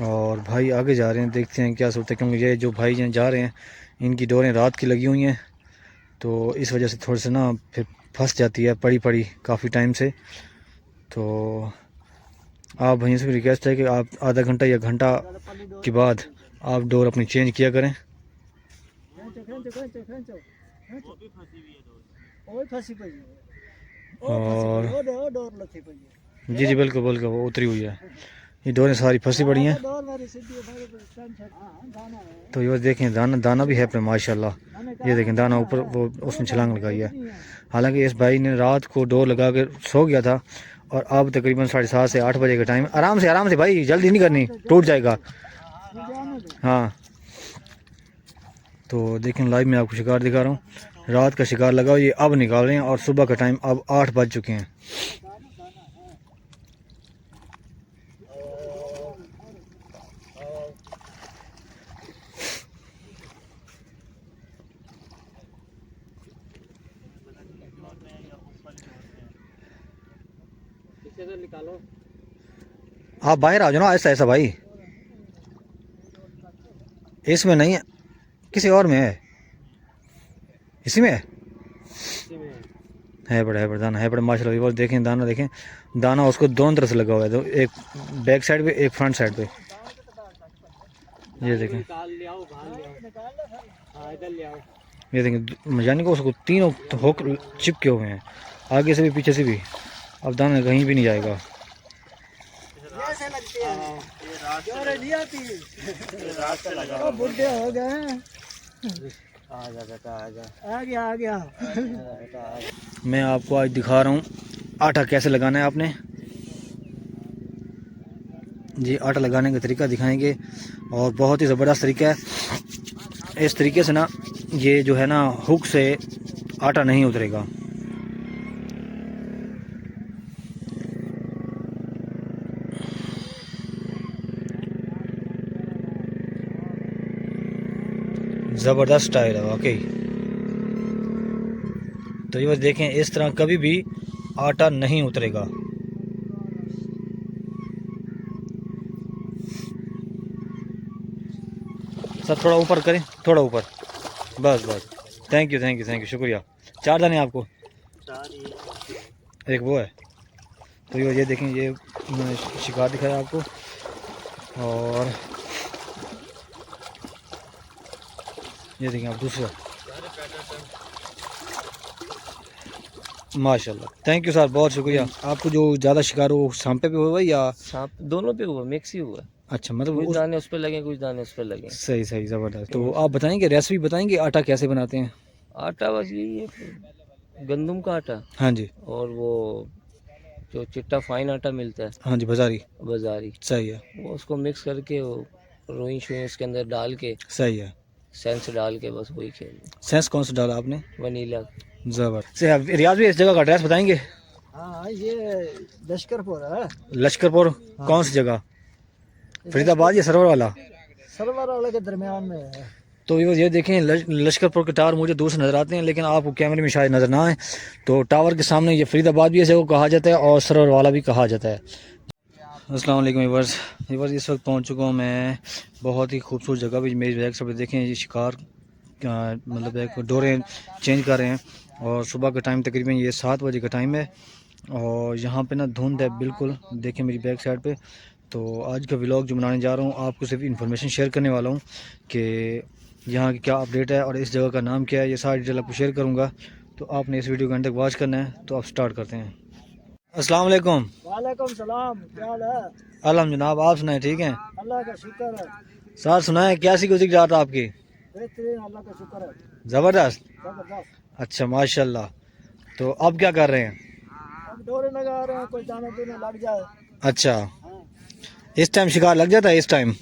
और भाई आगे जा रहे हैं, देखते हैं क्या सूरत है, क्योंकि ये जो भाई जा रहे हैं इनकी डोरें रात की लगी हुई हैं, तो इस वजह से थोड़ी सी ना फिर फंस जाती है पड़ी पड़ी काफ़ी टाइम से। तो आप भैया से भी रिक्वेस्ट है कि आप आधा घंटा या घंटा के बाद आप डोर अपनी चेंज किया करें। और जी जी बिल्कुल बिल्कुल वो उतरी हुई है, ये डोरें सारी फंसी पड़ी हैं। तो ये बस देखें दाना दाना भी है अपने माशाल्लाह, ये देखें दाना ऊपर वो उसने छलांग लगाई है। हालांकि इस भाई ने रात को डोर लगा कर सो गया था और अब तकरीबन 7:30 से 8 बजे का टाइम। आराम से भाई, जल्दी नहीं करनी, टूट जाएगा। हाँ तो देखें लाइव में आपको शिकार दिखा रहा हूँ, रात का शिकार लगा ये अब निकाल रहे हैं और सुबह का टाइम अब 8 बज चुके हैं। निकालो, आप बाहर आ जाओ ना ऐसा ऐसा भाई, इसमें नहीं है, किसी और में है, इसी में है बड़ा दाना है बड़ा माशाल्लाह। वो देखें दाना, देखें दाना उसको दोनों तरफ से लगा हुआ है, तो एक बैक साइड पे एक फ्रंट साइड पे। ये देखें, ये देखें यानी कि उसको तीनों हुक चिपके हुए हैं, आगे से भी पीछे से भी। अब दाना कहीं भी नहीं जाएगा। बुढ़े हो गए, आ गया। मैं आपको आज दिखा रहा हूँ आटा कैसे लगाना है आपने। जी आटा लगाने का तरीका दिखाएंगे और बहुत ही ज़बरदस्त तरीका है। इस तरीके से ना ये जो है ना हुक से आटा नहीं उतरेगा। ज़बरदस्त स्टाइल है वाकई। तो ये बस देखें इस तरह कभी भी आटा नहीं उतरेगा। सर थोड़ा ऊपर करें, थोड़ा ऊपर, बस बस। थैंक यू शुक्रिया। 4 दाने आपको, एक वो है। तो ये देखें, ये मैंने शिकार दिखाया आपको। और ये देखें आप दूसरा, माशाल्लाह। थैंक यू सर, बहुत शुक्रिया। आपको जो ज़्यादा शिकार हो सांपे पे हुआ या सांप दोनों पे हुआ, मिक्स ही हुआ। अच्छा, मतलब कुछ दाने उस पे लगे, कुछ दाने उस पे लगे। सही सही ज़बरदस्त। तो आप बताएंगे, रेसिपी बताएंगे आटा कैसे बनाते हैं? आटा बस यही है, गंदम का आटा, हाँ जी, और वो जो चिट्टा फाइन आटा मिलता है हाँ जी, बाजारी, बाजारी, सही है, वो उसको मिक्स करके वो रोई शोई उसके अंदर डाल के, सही है। सेंस डाल के बस वही खेल। सेंस कौन सा डाला आपने? वनीला। ज़बरदस्त। से रियाज भी इस जगह का एड्रेस बताएंगे? हाँ ये लश्करपुर है। लश्करपुर कौन सी जगह, फरीदाबाद या सरवर वाला? सरवर वाले के दरमियान में है। तो ये देखें लश्करपुर के टावर मुझे दूर से नज़र आते हैं, लेकिन आपको कैमरे में शायद नज़र ना आए। तो टावर के सामने ये फरीदाबाद भी इस जगह को कहा जाता है और सरवर वाला भी कहा जाता है। अस्सलाम वालेकुम व्यूअर्स, इस वक्त पहुंच चुका हूं मैं बहुत ही खूबसूरत जगह पे। मेरी बैक साइड पे देखें ये शिकार मतलब एक डोरें चेंज कर रहे हैं और सुबह का टाइम तकरीबन ये 7 बजे का टाइम है और यहाँ पे ना धुंध है बिल्कुल, देखें मेरी बैक साइड पे। तो आज का व्लॉग जो बनाने जा रहा हूँ आपको सिर्फ इन्फॉर्मेशन शेयर करने वाला हूँ कि यहाँ की क्या अपडेट है और इस जगह का नाम क्या है, ये सारी डिटेल आपको शेयर करूँगा। तो आपने इस वीडियो को अंत तक वॉच करना है। तो आप स्टार्ट करते हैं। अस्सलाम वालेकुम। वालेकुम सलाम, क्या हाल है? अल्हम्दुलिल्लाह जनाब, आप सुनाए ठीक हैं? अल्लाह का शुक्र है। सर सुनाए कैसी गुजरी रात आपकी? बेहतरीन, अल्लाह का शुक्र है। ज़बरदस्त। जबरदस्त। अच्छा माशाल्लाह। तो अब क्या कर रहे हैं? अब डोरे लगा रहे हैं, कोई दाने दूने लग जाए। अच्छा, हाँ। इस टाइम शिकार लग जाता है इस टाइम?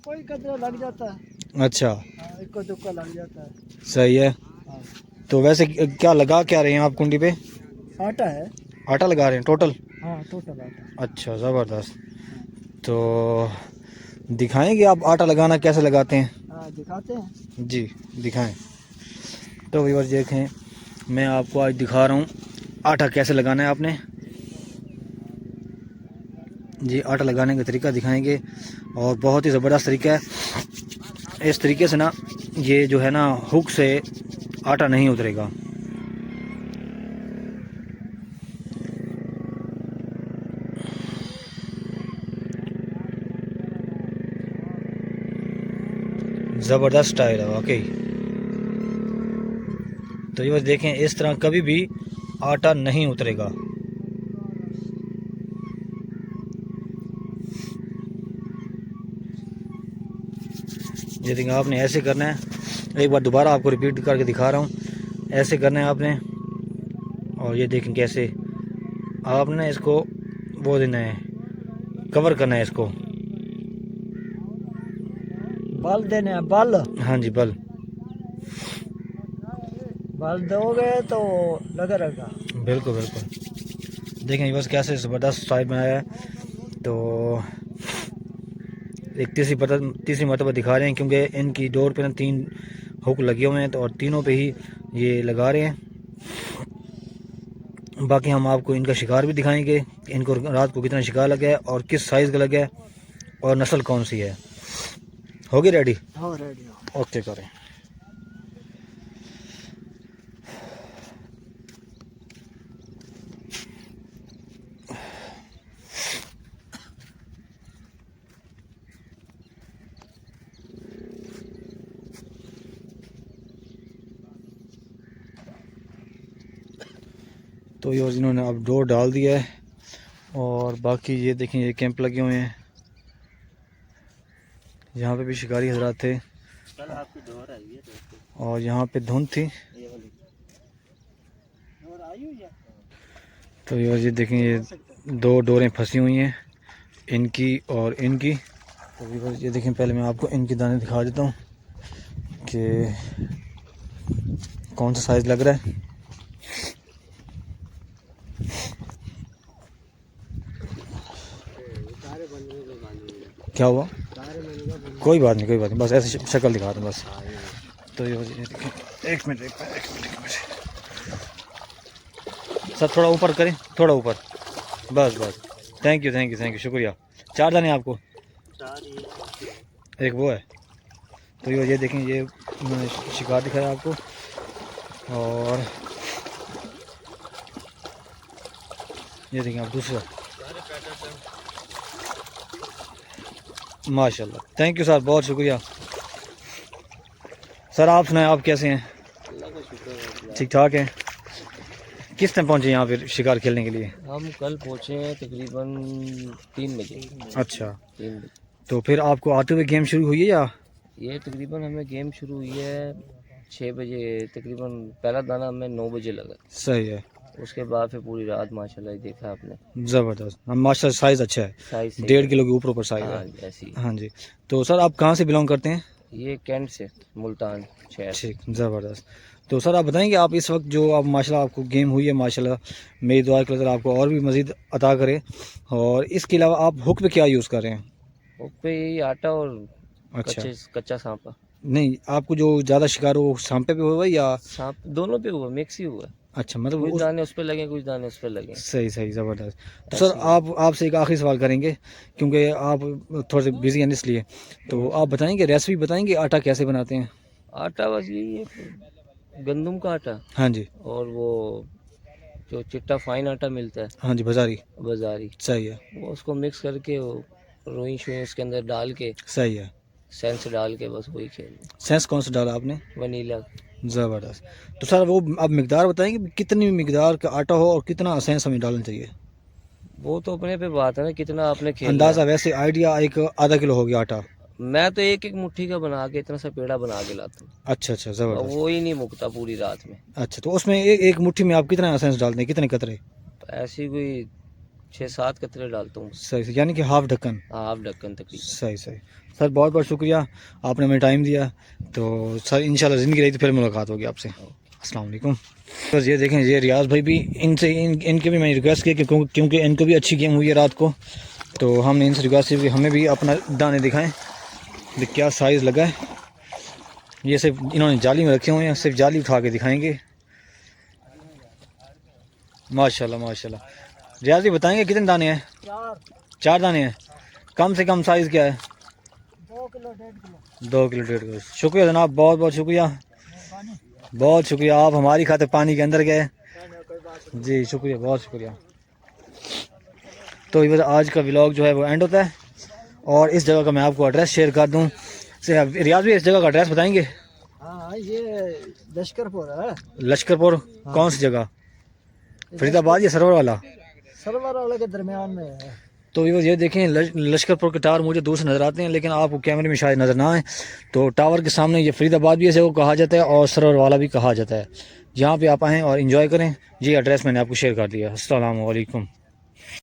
कोई कदर लग जाता है। अच्छा, हाँ, इक्का दुक्का लग जाता है। सही है। हाँ। तो वैसे क्या लगा क्या रहे हैं आप कुंडी पे? आटा है। आटा लगा रहे हैं टोटल? हाँ टोटल आटा। अच्छा ज़बरदस्त। तो दिखाएंगे आप आटा लगाना कैसे लगाते हैं? हाँ दिखाते हैं। जी दिखाएं। तो व्यूअर्स देखें, मैं आपको आज दिखा रहा हूँ आटा कैसे लगाना है आपने। ये आटा लगाने का तरीका दिखाएंगे और बहुत ही ज़बरदस्त तरीका है। इस तरीके से ना ये जो है ना हुक से आटा नहीं उतरेगा। ज़बरदस्त स्टाइल है वाकई। तो ये बस देखें, इस तरह कभी भी आटा नहीं उतरेगा। ये देखिए, आपने ऐसे करना है। एक बार दोबारा आपको रिपीट करके दिखा रहा हूँ। ऐसे करना है आपने, और ये देखें कैसे आपने इसको वो देना है, कवर करना है इसको। बल देने हैं, बल हाँ जी, बल दोगे तो लगा रहेगा। बिल्कुल बिल्कुल। देखें ये बस कैसे ज़बरदस्त स्टाइल बनाया है। तो एक तीसरी मरतबा दिखा रहे हैं, क्योंकि इनकी डोर पे ना 3 हुक लगे हुए हैं, तो और तीनों पे ही ये लगा रहे हैं। बाकी हम आपको इनका शिकार भी दिखाएंगे, इनको रात को कितना शिकार लगा है और किस साइज़ का लगा है और नस्ल कौन सी है। होगी रेडी? हाँ रेडी हो। ओके करें। तो ये इन्होंने अब डोर डाल दिया है, और बाकी ये देखें ये कैंप लगे हुए हैं। यहाँ पे भी शिकारी हजरात थे, और यहाँ पे धुंध थी। तो ये देखें, ये 2 डोरें फंसी हुई हैं, इनकी और इनकी। तो ये देखें, पहले मैं आपको इनके दाने दिखा देता हूँ कि कौन सा साइज़ लग रहा है। क्या हुआ? कोई बात नहीं, बस ऐसे शक्ल दिखा दूँ बस। तो ये देखें, एक मिनट सर, थोड़ा ऊपर करें, थोड़ा ऊपर, बस। थैंक यू, शुक्रिया। 4 दाने आपको, एक वो है। तो ये देखें, ये मैंने शिकार दिखाया आपको, और ये देखें आप दूसरा। माशाल्लाह, थैंक यू सर, बहुत शुक्रिया। सर आप सुनाएं, आप कैसे हैं? ठीक ठाक हैं। किस टाइम पहुंचे यहाँ पे शिकार खेलने के लिए? हम कल पहुँचे हैं तकरीबन 3 बजे। अच्छा, 3 बजे। तो फिर आपको आते हुए गेम शुरू हुई है या? ये तकरीबन हमें गेम शुरू हुई है 6 बजे, तकरीबन पहला दाना हमें 9 बजे लगा। सही है। उसके बाद फिर पूरी रात माशाल्लाह देखा आपने। ज़बरदस्त, माशाल्लाह साइज़ अच्छा है, साइज सही 1.5 है। किलो के ऊपर साइज़ हाँ है। ऐसी। हाँ जी। तो सर आप कहाँ से बिलोंग करते हैं? ये कैंट से, मुल्तान शहर। ठीक, ज़बरदस्त। तो सर आप बताएंगे, आप इस वक्त जो आप माशाल्लाह आपको गेम हुई है, माशाल्लाह मेरी दुआ के लिए आपको और भी मज़ीद अता करे, और इसके अलावा आप हुक पे क्या यूज़ कर रहे हैं? उस पे यही आटा और अच्छा, कच्चा सांपा। नहीं आपको जो ज़्यादा शिकार हो सांपे पे हुआ या? सांप दोनों पे हुआ, मिक्स ही हुआ। अच्छा, मतलब कुछ उस दाने उस पे लगे, कुछ दाने उस पे लगे। सही, ज़बरदस्त। तो ऐसे सर ही। आप आपसे एक आखिरी सवाल करेंगे, क्योंकि आप थोड़े से बिजी हैं इसलिए। तो आप बताएंगे, रेसिपी बताएंगे आटा कैसे बनाते हैं? आटा बस यही है, गंदम का आटा, हाँ जी, और वो जो चिट्टा फाइन आटा मिलता है हाँ जी, बाजारी। बाजारी, सही है, वो उसको मिक्स करके वो रोई शोई उसके अंदर डाल के, सही है। सेंस डाल के बस वही खेल। सेंस कौन सा डाला आपने? वनीला। ज़बरदस्त। तो सर वो आप मिकदार बताएंगे, कितनी मिकदार का आटा हो और कितना सेंस हमें डालना चाहिए? वो तो अपने पे बात है ना, कितना आपने खेलना अंदाज़ा है। वैसे आइडिया, एक आधा किलो हो गया आटा। मैं तो एक एक मुट्ठी का बना के इतना सा पेड़ा बना के लाता हूँ, अच्छा, और ज़बरदस्त। वो ही नहीं मुकता पूरी रात में। अच्छा, तो उसमें एक मुट्ठी में आप कितना सेंस डालते हैं, कितने कतरे? ऐसी कोई 6-7 कतरे डालता हूँ। सही, यानी कि हाफ ढक्कन। हाफ ढक्कन तकरीबन। सही सर, बहुत बहुत शुक्रिया, आपने हमें टाइम दिया। तो सर इंशाल्लाह ज़िंदगी रही तो फिर मुलाकात होगी आपसे। अस्सलाम वालेकुम। बस ये देखें, ये रियाज भाई भी, इनके भी मैंने रिक्वेस्ट की कि क्योंकि इनको भी अच्छी गेम हुई है रात को, तो हमने इनसे रिक्वेस्ट की कि हमें भी अपना दाने दिखाएं, क्या साइज़ लगा है। ये सिर्फ इन्होंने जाली में रखे हुए हैं, सिर्फ जाली उठा के दिखाएंगे। माशाल्लाह। रियाज भाई बताएंगे कितने दाने हैं? 4 दाने हैं। कम से कम साइज़ क्या है? 2 किलो 1.5 किलो। 2 kilo 1.5 kilo. शुक्रिया जनाब, बहुत बहुत शुक्रिया, बहुत शुक्रिया। आप हमारी खातिर पानी के अंदर गए जी, शुक्रिया, बहुत शुक्रिया। तो ये आज का व्लॉग जो है वो एंड होता है और इस जगह का मैं आपको एड्रेस शेयर कर दूँ। रियाज भी इस जगह का एड्रेस बताएंगे? हाँ ये लश्करपुर है। लश्करपुर कौन सी जगह? फरीदाबाद या सरवर वाला? सरवर वाले के दरमियान में है। तो ये देखें लश्करपुर के टावर मुझे दूर से नज़र आते हैं, लेकिन आपको कैमरे में शायद नज़र ना आए। तो टावर के सामने ये फरीदाबाद भी इसे को कहा जाता है और सरवर वाला भी कहा जाता है। यहाँ पे आप आएँ और इन्जॉय करें। ये एड्रेस मैंने आपको शेयर कर दिया। अस्सलाम वालेकुम।